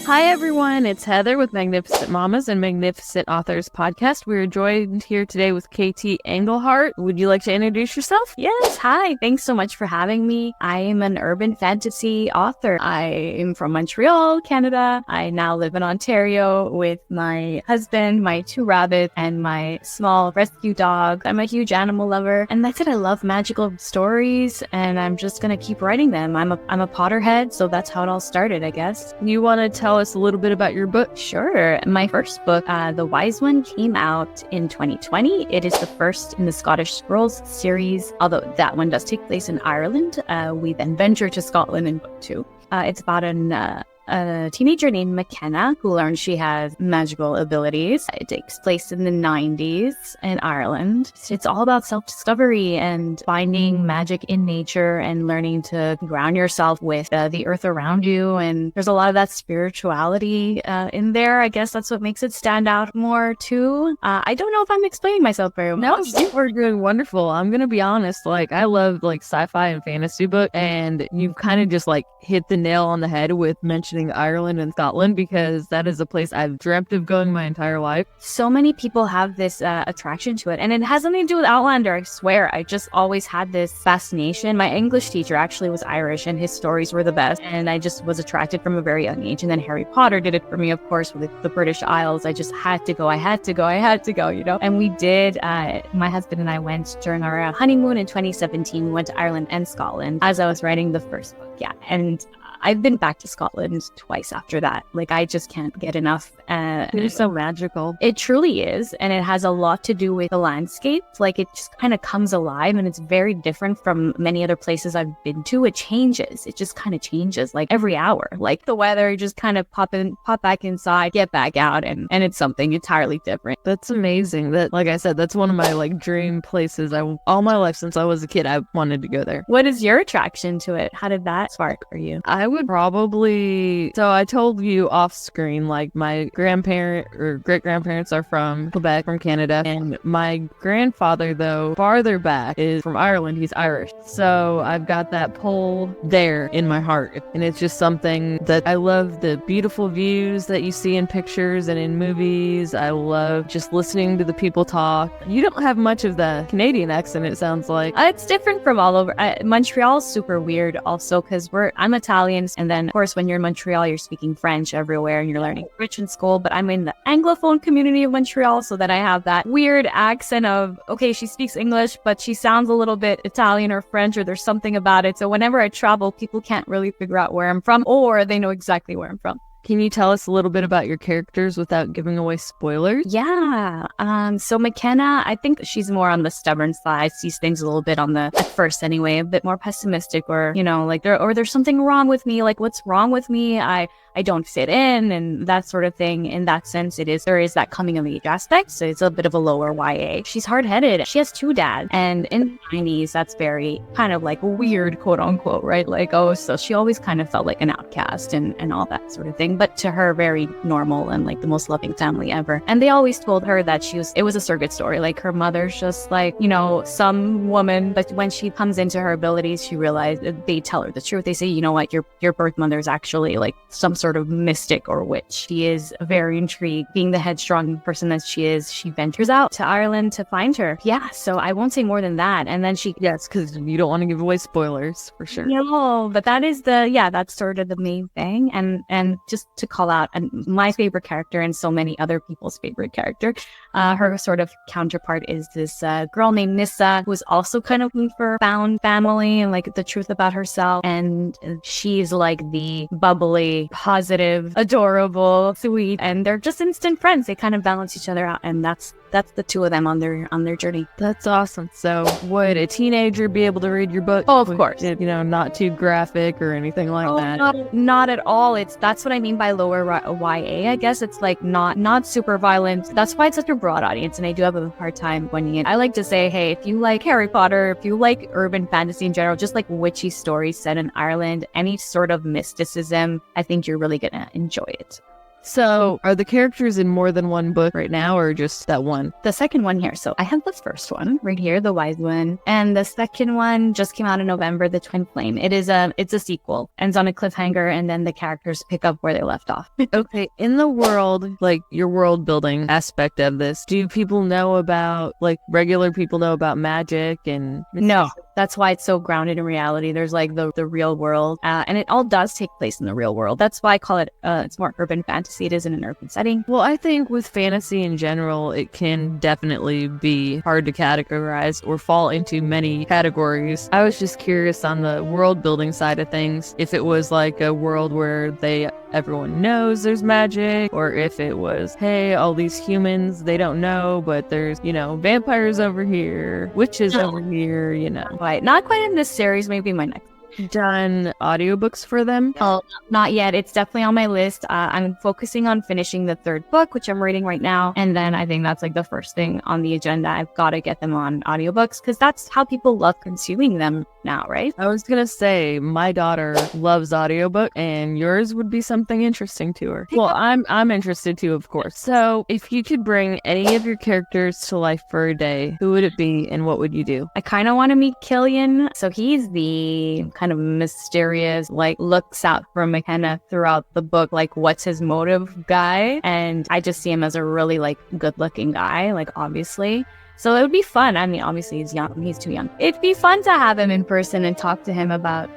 Hi everyone, it's Heather with Magnificent Mamas and Magnificent Authors podcast. We're joined here today with K.T Anglehart. Would you like to introduce yourself? Yes, hi. Thanks so much for having me. I am an urban fantasy author. I am from Montreal, Canada. I now live in Ontario with my husband, my 2 rabbits, and my small rescue dog. I'm a huge animal lover, and that's it. I love magical stories, and I'm just gonna keep writing them. I'm a Potterhead, so that's how it all started, I guess. You want to tell us a little bit about your book? Sure. My first book, The Wise One, came out in 2020. It is the first in the Scottish Scrolls series, although that one does take place in Ireland. We then venture to Scotland in book 2. It's about a teenager named McKenna who learns she has magical abilities. It takes place in the 90s in Ireland. It's all about self-discovery and finding magic in nature and learning to ground yourself with the earth around you. And there's a lot of that spirituality in there. I guess that's what makes it stand out more too. I don't know if I'm explaining myself very well. No, you are doing wonderful. I'm going to be honest. I love sci-fi and fantasy books, and you've kind of just hit the nail on the head with mentioning Ireland and Scotland, because that is a place I've dreamt of going my entire life. So many people have this attraction to it, and it has nothing to do with Outlander. I swear, I just always had this fascination. My English teacher actually was Irish, and his stories were the best, and I just was attracted from a very young age. And then Harry Potter did it for me, of course, with the British Isles. I just had to go, you know. And we did. My husband and I went during our honeymoon in 2017. We went to Ireland and Scotland as I was writing the first book. Yeah, and I've been back to Scotland twice after that. I just can't get enough. It's so magical. It truly is. And it has a lot to do with the landscape. It just kind of comes alive, and it's very different from many other places I've been to. It changes. It just kind of changes every hour. The weather, just kind of pop back inside, get back out, and it's something entirely different. That's amazing. That, like I said, that's one of my dream places. All my life since I was a kid, I wanted to go there. What is your attraction to it? How did that spark for you? I would probably, so I told you off screen, my grandparent or great grandparents are from Quebec, from Canada, and my grandfather, though, farther back, is from Ireland. He's Irish. So I've got that pull there in my heart, and it's just something that I love. The beautiful views that you see in pictures and in movies. I love just listening to the people talk. You don't have much of the Canadian accent, it sounds like. It's different from all over. Montreal's super weird also, because I'm Italian. And then, of course, when you're in Montreal, you're speaking French everywhere and you're learning French in school. But I'm in the Anglophone community of Montreal, so that I have that weird accent of, okay, she speaks English, but she sounds a little bit Italian or French, or there's something about it. So whenever I travel, people can't really figure out where I'm from, or they know exactly where I'm from. Can you tell us a little bit about your characters without giving away spoilers? Yeah. So McKenna, I think she's more on the stubborn side, sees things a little bit at first anyway, a bit more pessimistic, or, there's something wrong with me. What's wrong with me? I don't fit in, and that sort of thing. In that sense, there is that coming of age aspect. So it's a bit of a lower YA. She's hard-headed. She has 2 dads. And in the 90s, that's very kind of weird, quote unquote, right? So she always kind of felt like an outcast and all that sort of thing. But to her, very normal and the most loving family ever. And they always told her that it was a surrogate story. Her mother's just some woman. But when she comes into her abilities, she realized that they tell her the truth. They say, you know what, your birth mother is actually some sort of mystic or witch. She is very intrigued. Being the headstrong person that she is, she ventures out to Ireland to find her. Yeah, so I won't say more than that. And then yes, because you don't want to give away spoilers, for sure. No, but that is that's sort of the main thing. And just to call out my favorite character and so many other people's favorite character, her sort of counterpart is this girl named Nissa, who is also kind of looking for found family and the truth about herself. And she's the bubbly, positive, adorable, sweet, and they're just instant friends. They kind of balance each other out, and that's the 2 of them on their journey. That's awesome. So would a teenager be able to read your book? Oh, of course. Not too graphic or anything like that? Not at all. That's what I mean by lower YA, I guess. It's not super violent. That's why it's such a broad audience, and I do have a hard time pointing it. I like to say, hey, if you like Harry Potter, if you like urban fantasy in general, just witchy stories set in Ireland, any sort of mysticism, I think you're really gonna enjoy it. So, are the characters in more than one book right now, or just that one? The second one here. So I have the first one right here, the Wise One, and the second one just came out in November, the Twin Flame. It's a sequel, ends on a cliffhanger, and then the characters pick up where they left off. Okay, in the world, like your world building aspect of this, do people know about, like regular people know about magic and... No, that's why it's so grounded in reality. There's like the real world, and it all does take place in the real world. That's why I call it, it's more urban fantasy. It is in an urban setting. Well, I think with fantasy in general, it can definitely be hard to categorize or fall into many categories. I was just curious on the world building side of things, if it was like a world where everyone knows there's magic, or if it was, hey, all these humans, they don't know, but there's, vampires over here, witches over here, Right. Not quite in this series, maybe my next. Done audiobooks for them? Oh, not yet. It's definitely on my list. I'm focusing on finishing the third book, which I'm reading right now. And then I think that's like the first thing on the agenda. I've got to get them on audiobooks because that's how people love consuming them now, right? I was going to say, my daughter loves audiobook and yours would be something interesting to her. Well, I'm interested too, of course. So if you could bring any of your characters to life for a day, who would it be and what would you do? I kind of want to meet Killian. So he's the kind of mysterious, like looks out for McKenna throughout the book, like what's his motive guy. And I just see him as a really like good looking guy, like obviously. So it would be fun. I mean, obviously he's young. He's too young. It'd be fun to have him in person and talk to him about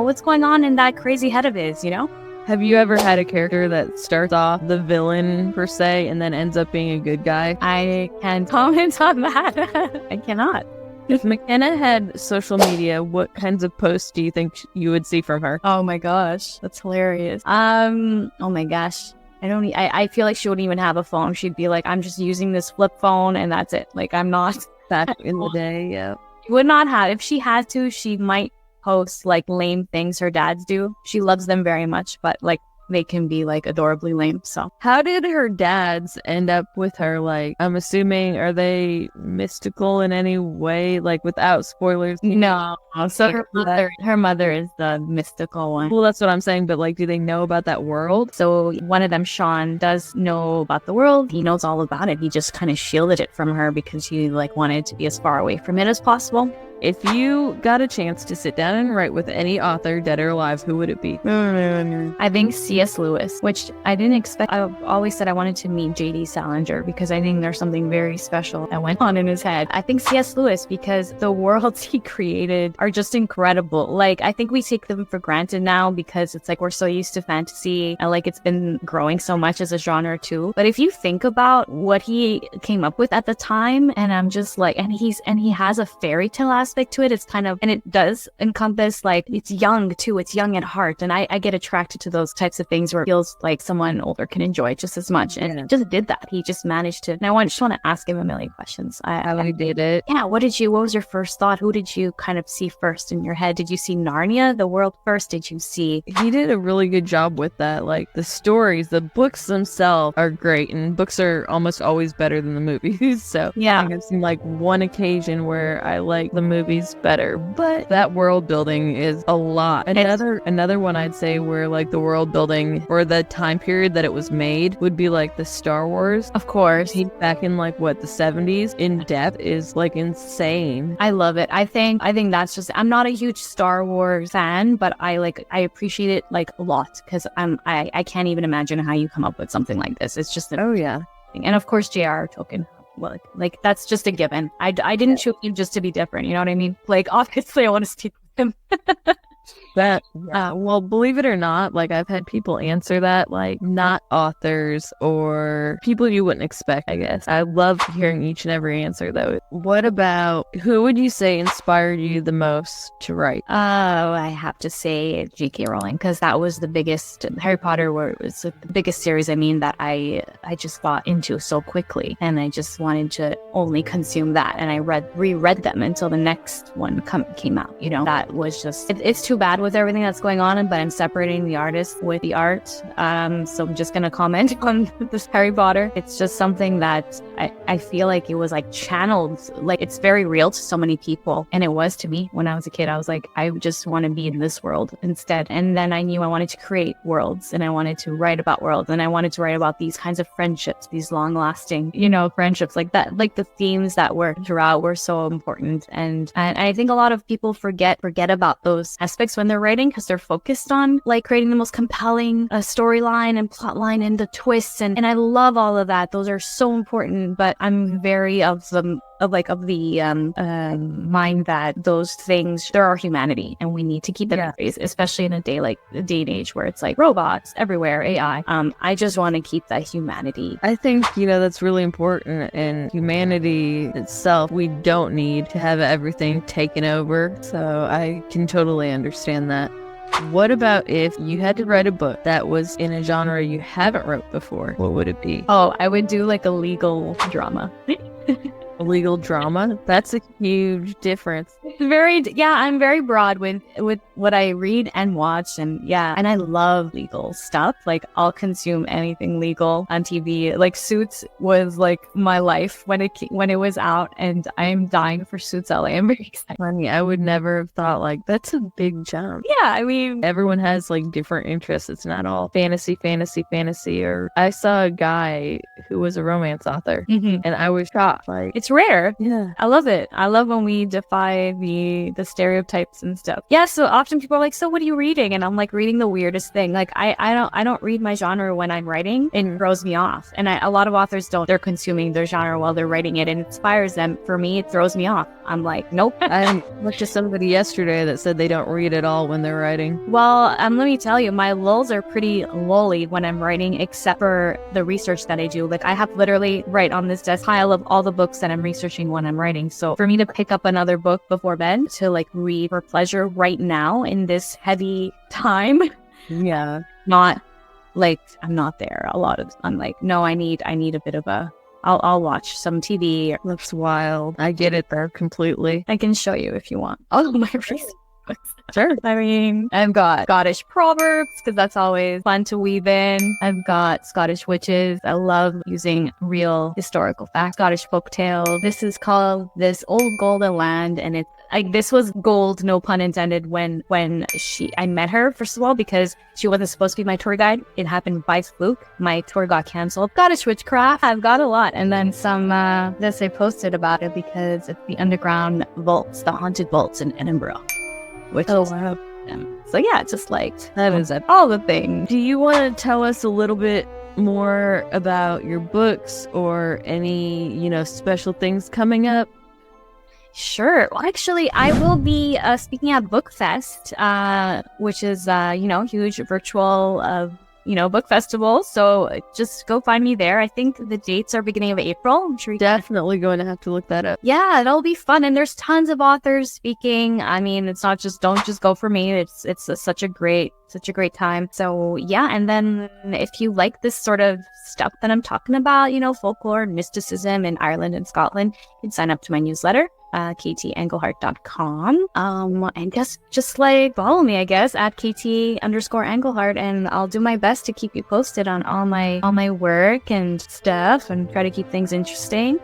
what's going on in that crazy head of his, Have you ever had a character that starts off the villain per se and then ends up being a good guy? I can't comment on that. I cannot. If McKenna had social media, what kinds of posts do you think you would see from her? Oh my gosh, that's hilarious. Oh my gosh. I feel like she wouldn't even have a phone. She'd be like, I'm just using this flip phone and that's it. Like, I'm not. Back in the day, yeah. She would not have. If she had to, she might post like lame things her dads do. She loves them very much, but like they can be like adorably lame. So how did her dads end up with her? Like, I'm assuming, are they mystical in any way, like without spoilers? No. So her mother is the mystical one. Well, that's what I'm saying, but like, do they know about that world? So one of them, Sean, does know about the world. He knows all about it. He just kind of shielded it from her because he like wanted to be as far away from it as possible. If you got a chance to sit down and write with any author, dead or alive, who would it be? I think C.S. Lewis, which I didn't expect. I've always said I wanted to meet J.D. Salinger because I think there's something very special that went on in his head. I think C.S. Lewis because the worlds he created are just incredible. Like, I think we take them for granted now because it's like we're so used to fantasy and like it's been growing so much as a genre too. But if you think about what he came up with at the time, and I'm just like, and he has a fairy tale aspect to it. It's kind of, and it does encompass like, it's young too. It's young at heart. And I get attracted to those types of things where it feels like someone older can enjoy it just as much. And he just did that. He just managed to, and I just want to ask him a million questions. How he did it. Yeah. What was your first thought? Who did you kind of see first in your head? Did you see Narnia, the world first? Did you see? He did a really good job with that. Like the stories, the books themselves are great, and books are almost always better than the movies. So yeah, I think I've seen like one occasion where I like the movies better, but that world building is a lot. Another one I'd say where like the world building or the time period that it was made would be like the Star Wars. Of course. Back in like what, the 70s, in depth is like insane. I love it. I think that's just, I'm not a huge Star Wars fan, but I appreciate it like a lot because I can't even imagine how you come up with something like this. It's just oh yeah. And of course J.R. Tolkien. Well, like that's just a given. I didn't choose him just to be different. You know what I mean? Like obviously I want to stick with him. Well, believe it or not, like I've had people answer that, like not authors or people you wouldn't expect, I guess. I love hearing each and every answer though. What about, who would you say inspired you the most to write? Oh, I have to say J.K. Rowling, because that was the biggest, Harry Potter was the biggest series, that I just got into so quickly, and I just wanted to only consume that, and I reread them until the next one came out. That was just, it's too bad with with everything that's going on, but I'm separating the artist with the art. So I'm just going to comment on this Harry Potter. It's just something that I feel like it was like channeled, like it's very real to so many people. And it was to me when I was a kid. I was like, I just want to be in this world instead. And then I knew I wanted to create worlds, and I wanted to write about worlds, and I wanted to write about these kinds of friendships, these long lasting, friendships like that. Like the themes that were throughout were so important. And I think a lot of people forget about those aspects when they're writing, because they're focused on like creating the most compelling storyline and plot line and the twists. And I love all of that. Those are so important. But I'm very of the mind that those things, there are humanity, and we need to keep them in place, especially in a day and age where it's like robots everywhere, AI. I just want to keep that humanity. I think, that's really important, and humanity itself, we don't need to have everything taken over. So I can totally understand that. What about if you had to write a book that was in a genre you haven't wrote before? What would it be? Oh, I would do like a legal drama. A legal drama? That's a huge difference. I'm very broad with what I read and watch, and I love legal stuff. Like I'll consume anything legal on TV. Like Suits was like my life when it was out, and I'm dying for Suits LA. I'm very excited. Funny, I would never have thought like that's a big jump. Yeah, I mean, everyone has like different interests. It's not all fantasy. Or I saw a guy who was a romance author, and I was shocked. Like, it's rare. Yeah, I love it. I love when we defy the stereotypes and stuff. Yeah. So often people are like, "So what are you reading?" And I'm like, reading the weirdest thing. Like I don't read my genre when I'm writing. It throws me off. And a lot of authors don't. They're consuming their genre while they're writing it, and it inspires them. For me, it throws me off. I'm like, nope. I looked at somebody yesterday that said they don't read at all when they're writing. Well, let me tell you, my lulls are pretty lully when I'm writing, except for the research that I do. Like I have literally right on this desk pile of all the books that I'm researching when I'm writing. So for me to pick up another book before bed to like read for pleasure right now in this heavy time, not like I'm not there. I'm like, no, I need a bit of a. I'll watch some TV. That's wild. I get it there completely. I can show you if you want. All of my research books. Sure. I mean, I've got Scottish proverbs because that's always fun to weave in. I've got Scottish witches. I love using real historical facts. Scottish folktales. This is called This Old Golden Land, and it's like this was gold, no pun intended. When I met her, first of all, because she wasn't supposed to be my tour guide. It happened by fluke. My tour got canceled. Scottish witchcraft. I've got a lot, and then some. This I posted about it because it's the underground vaults, the haunted vaults in Edinburgh. Wow. So yeah, just like that is all the things. Do you want to tell us a little bit more about your books or any, special things coming up? Sure. Well, actually, I will be speaking at Book Fest, which is huge virtual book festival. So just go find me there. I think the dates are beginning of April. I'm sure definitely going to have to look that up. Yeah, it'll be fun. And there's tons of authors speaking. I mean, it's not just, don't just go for me. It's such a great time. So yeah. And then if you like this sort of stuff that I'm talking about, folklore and mysticism in Ireland and Scotland, you can sign up to my newsletter. KTAnglehart.com. And just like follow me, I guess, at KT_Anglehart, and I'll do my best to keep you posted on all my work and stuff and try to keep things interesting.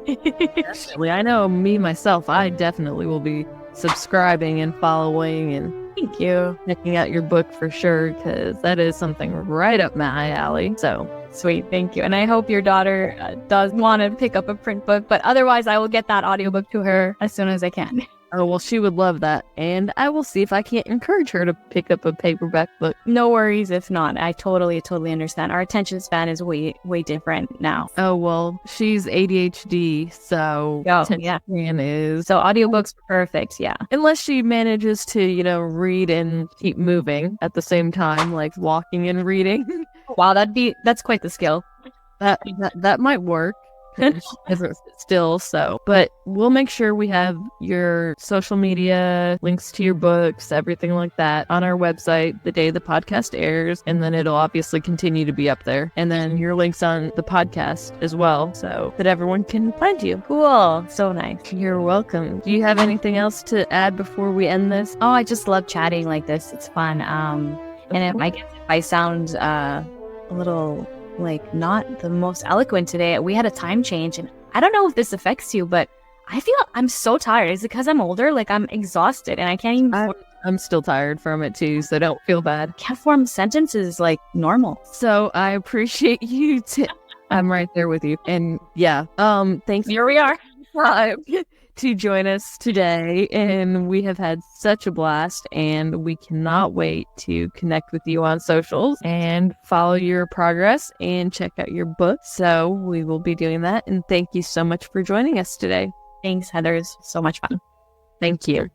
Definitely. I know me myself, I definitely will be subscribing and following and thank you. Checking out your book for sure, because that is something right up my alley. So sweet, thank you. And I hope your daughter does want to pick up a print book, but otherwise I will get that audiobook to her as soon as I can. Oh, well, she would love that. And I will see if I can't encourage her to pick up a paperback book. No worries if not. I totally understand. Our attention span is way different now. Oh, well, she's ADHD, so span is. So audiobooks, perfect, yeah. Unless she manages to, read and keep moving at the same time, like walking and reading. Wow, that's quite the skill. That might work. Doesn't sit still. So, but we'll make sure we have your social media, links to your books, everything like that on our website the day the podcast airs. And then it'll obviously continue to be up there. And then your links on the podcast as well, so that everyone can find you. Cool. So nice. You're welcome. Do you have anything else to add before we end this? Oh, I just love chatting like this. It's fun. And if I sound a little like not the most eloquent today, we had a time change, and I don't know if this affects you, but I feel I'm so tired. Is it because I'm older? Like I'm exhausted and I can't even. I'm still tired from it too, so don't feel bad. Can't form sentences like normal. So I appreciate you. I'm right there with you, and yeah. Thanks. Here we are. To join us today, and we have had such a blast, and we cannot wait to connect with you on socials and follow your progress and check out your book. So we will be doing that, and thank you so much for joining us today. Thanks, Heather. It's so much fun. Thank you.